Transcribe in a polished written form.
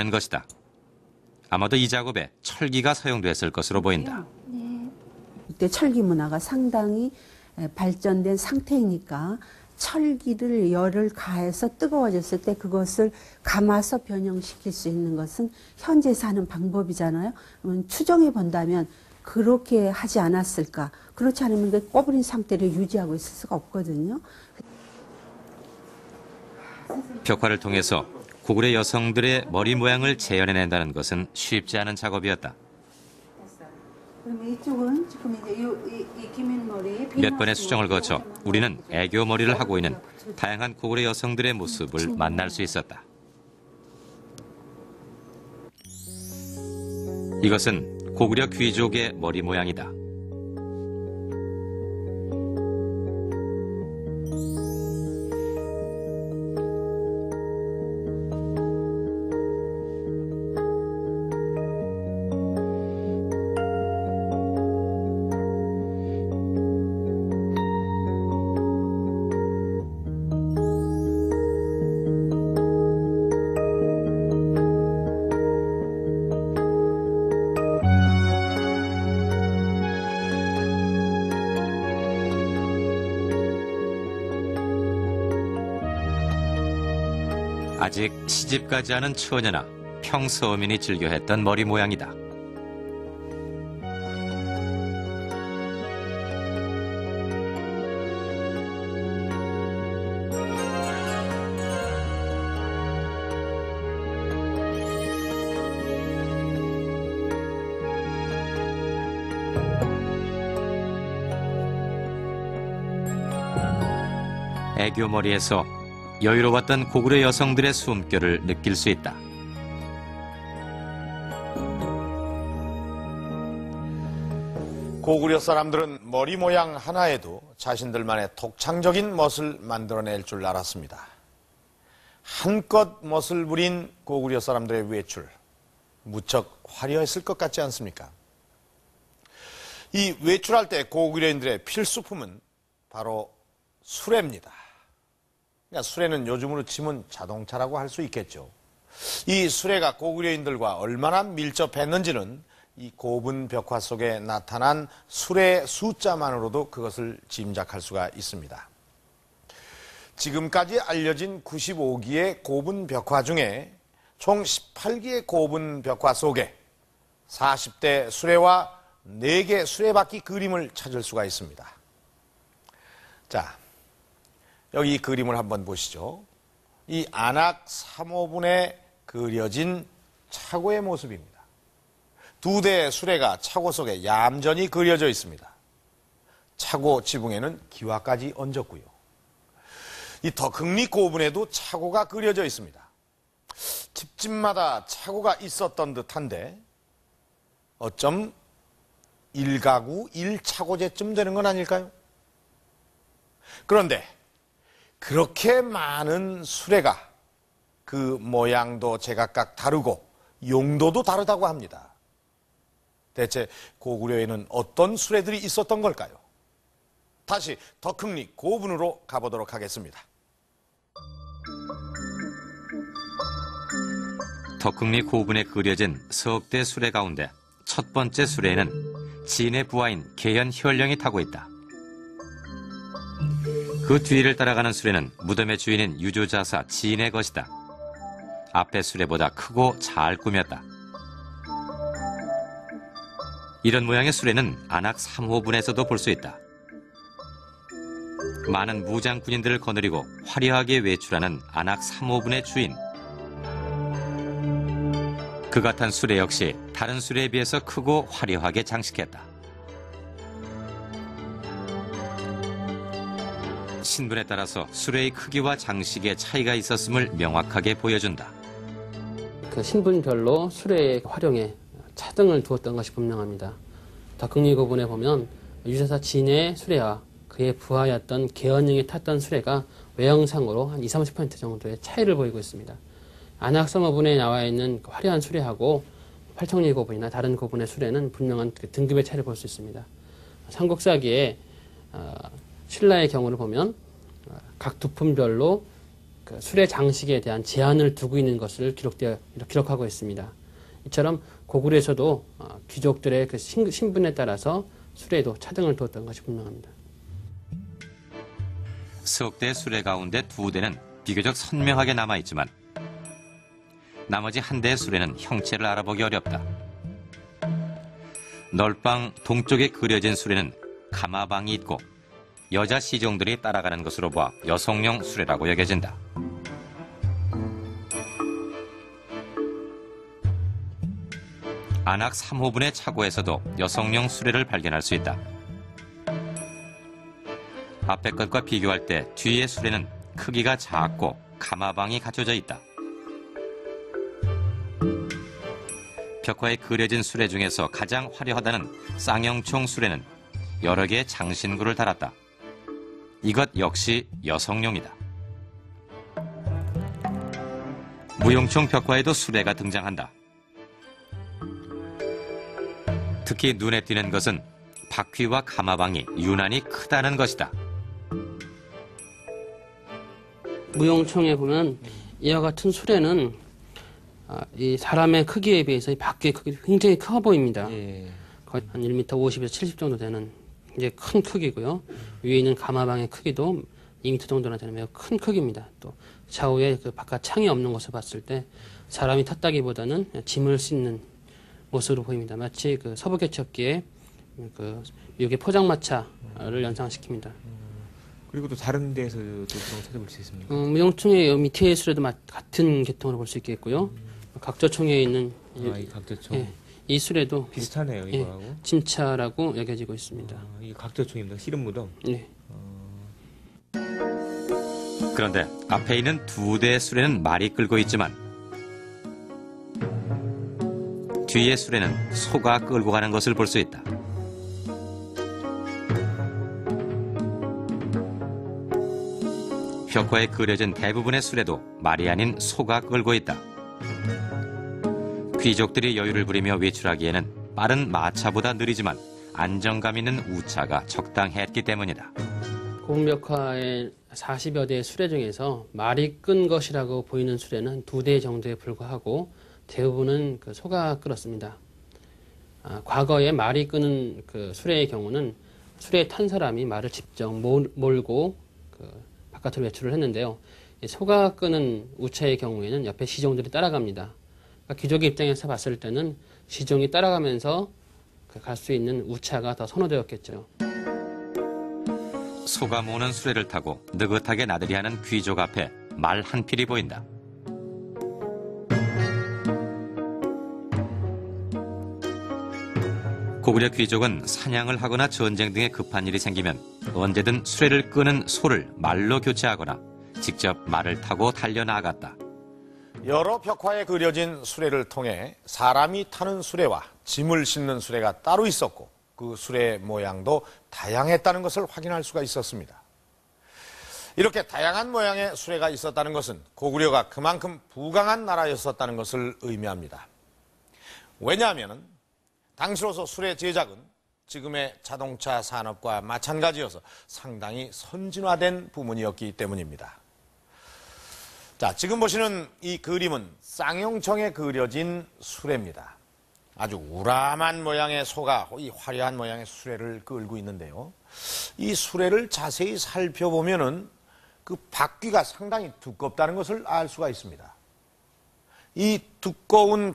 된 것이다. 아마도 이 작업에 철기가 사용됐을 것으로 보인다. 이때 철기 문화가 상당히 발전된 상태이니까 철기를 열을 가해서 뜨거워졌을 때 그것을 감아서 변형시킬 수 있는 것은 현재에서 하는 방법이잖아요. 그러면 추정해 본다면 그렇게 하지 않았을까. 그렇지 않으면 그 꺼부린 상태를 유지하고 있을 수가 없거든요. 벽화를 통해서 고구려 여성들의 머리 모양을 재현해낸다는 것은 쉽지 않은 작업이었다. 그러면 이쪽은 지금 이제 이 기민머리 몇 번의 수정을 거쳐 우리는 애교 머리를 하고 있는 다양한 고구려 여성들의 모습을 만날 수 있었다. 이것은 고구려 귀족의 머리 모양이다. 아직 시집가지 않은 처녀나 평서민이 즐겨 했던 머리 모양이다. 애교 머리에서 여유로웠던 고구려 여성들의 숨결을 느낄 수 있다. 고구려 사람들은 머리 모양 하나에도 자신들만의 독창적인 멋을 만들어낼 줄 알았습니다. 한껏 멋을 부린 고구려 사람들의 외출, 무척 화려했을 것 같지 않습니까? 이 외출할 때 고구려인들의 필수품은 바로 수레입니다. 그러니까 수레는 요즘으로 치면 자동차라고 할 수 있겠죠. 이 수레가 고구려인들과 얼마나 밀접했는지는 이 고분 벽화 속에 나타난 수레 숫자만으로도 그것을 짐작할 수가 있습니다. 지금까지 알려진 95기의 고분 벽화 중에 총 18기의 고분 벽화 속에 40대 수레와 4개 수레바퀴 그림을 찾을 수가 있습니다. 자, 여기 이 그림을 한번 보시죠. 이 안악 3호분에 그려진 차고의 모습입니다. 2대의 수레가 차고 속에 얌전히 그려져 있습니다. 차고 지붕에는 기와까지 얹었고요. 이 덕흥리 고분에도 차고가 그려져 있습니다. 집집마다 차고가 있었던 듯한데 어쩜 1가구 1차고제쯤 되는 건 아닐까요? 그런데 그렇게 많은 수레가 그 모양도 제각각 다르고 용도도 다르다고 합니다. 대체 고구려에는 어떤 수레들이 있었던 걸까요? 다시 덕흥리 고분으로 가보도록 하겠습니다. 덕흥리 고분에 그려진 석대 수레 가운데 첫 번째 수레에는 진의 부하인 계현 현령이 타고 있다. 그 뒤를 따라가는 수레는 무덤의 주인인 유조자사 진의 것이다. 앞의 수레보다 크고 잘 꾸몄다. 이런 모양의 수레는 안악 3호분에서도 볼 수 있다. 많은 무장 군인들을 거느리고 화려하게 외출하는 안악 3호분의 주인. 그가 탄 수레 역시 다른 수레에 비해서 크고 화려하게 장식했다. 신분에 따라서 수레의 크기와 장식의 차이가 있었음을 명확하게 보여준다. 그 신분별로 수레의 활용에 차등을 두었던 것이 분명합니다. 덕흥리 고분에 보면 유자사 진의 수레와 그의 부하였던 계현령이 탔던 수레가 외형상으로 한 20-30% 정도의 차이를 보이고 있습니다. 안악 3호분에 나와 있는 화려한 수레하고 팔청리 고분이나 다른 고분의 수레는 분명한 등급의 차이를 볼 수 있습니다. 삼국사기에 신라의 경우를 보면 각 두품별로 그 수레 장식에 대한 제한을 두고 있는 것을 기록하고 있습니다. 이처럼 고구려에서도 귀족들의 그 신분에 따라서 수레에도 차등을 두었던 것이 분명합니다. 석대 수레 가운데 2대는 비교적 선명하게 남아있지만 나머지 1대의 수레는 형체를 알아보기 어렵다. 널방 동쪽에 그려진 수레는 가마방이 있고 여자 시종들이 따라가는 것으로 봐 여성용 수레라고 여겨진다. 안악 3호분의 차고에서도 여성용 수레를 발견할 수 있다. 앞의 것과 비교할 때 뒤의 수레는 크기가 작고 가마방이 갖춰져 있다. 벽화에 그려진 수레 중에서 가장 화려하다는 쌍용총 수레는 여러 개의 장신구를 달았다. 이것 역시 여성용이다. 무용총 벽화에도 수레가 등장한다. 특히 눈에 띄는 것은 바퀴와 가마방이 유난히 크다는 것이다. 무용총에 보면 이와 같은 수레는 이 사람의 크기에 비해서 이 바퀴의 크기가 굉장히 커 보입니다. 거의 한 1m 50에서 70 정도 되는 굉장히 큰 크기고요. 위에 있는 가마방의 크기도 2m 정도나 되는 매우 큰 크기입니다. 또 좌우에 그 바깥 창이 없는 것을 봤을 때 사람이 탔다기보다는 짐을 싣는 모습으로 보입니다. 마치 그 서부개척기에 그 미국의 포장마차를 연상시킵니다. 그리고 또 다른 데에서도 그런 거 찾아볼 수 있습니까? 무용총의 밑에 수레도 같은 계통으로 볼 수 있겠고요. 각저총에 있는 이 각저총. 예, 이 수레도 비슷하네요, 예, 이거하고. 침차라고 여겨지고 있습니다. 이 각저총입니다. 씨름 무덤. 네. 그런데 앞에 있는 2대의 수레는 말이 끌고 있지만 뒤의 수레는 소가 끌고 가는 것을 볼 수 있다. 벽화에 그려진 대부분의 수레도 말이 아닌 소가 끌고 있다. 귀족들이 여유를 부리며 외출하기에는 빠른 마차보다 느리지만 안정감 있는 우차가 적당했기 때문이다. 고분벽화의 40여 대의 수레 중에서 말이 끈 것이라고 보이는 수레는 2대 정도에 불과하고 대부분은 그 소가 끌었습니다. 과거에 말이 끄는 그 수레의 경우는 수레에 탄 사람이 말을 직접 몰고 그 바깥으로 외출을 했는데요. 소가 끄는 우차의 경우에는 옆에 시종들이 따라갑니다. 그러니까 귀족의 입장에서 봤을 때는 시종이 따라가면서 갈 수 있는 우차가 더 선호되었겠죠. 소가 모는 수레를 타고 느긋하게 나들이 하는 귀족 앞에 말 한 필이 보인다. 고구려 귀족은 사냥을 하거나 전쟁 등의 급한 일이 생기면 언제든 수레를 끄는 소를 말로 교체하거나 직접 말을 타고 달려나갔다. 여러 벽화에 그려진 수레를 통해 사람이 타는 수레와 짐을 싣는 수레가 따로 있었고 그 수레 모양도 다양했다는 것을 확인할 수가 있었습니다. 이렇게 다양한 모양의 수레가 있었다는 것은 고구려가 그만큼 부강한 나라였었다는 것을 의미합니다. 왜냐하면 당시로서 수레 제작은 지금의 자동차 산업과 마찬가지여서 상당히 선진화된 부문이었기 때문입니다. 자, 지금 보시는 이 그림은 쌍용청에 그려진 수레입니다. 아주 우람한 모양의 소가 이 화려한 모양의 수레를 끌고 있는데요. 이 수레를 자세히 살펴보면은 그 바퀴가 상당히 두껍다는 것을 알 수가 있습니다. 이 두꺼운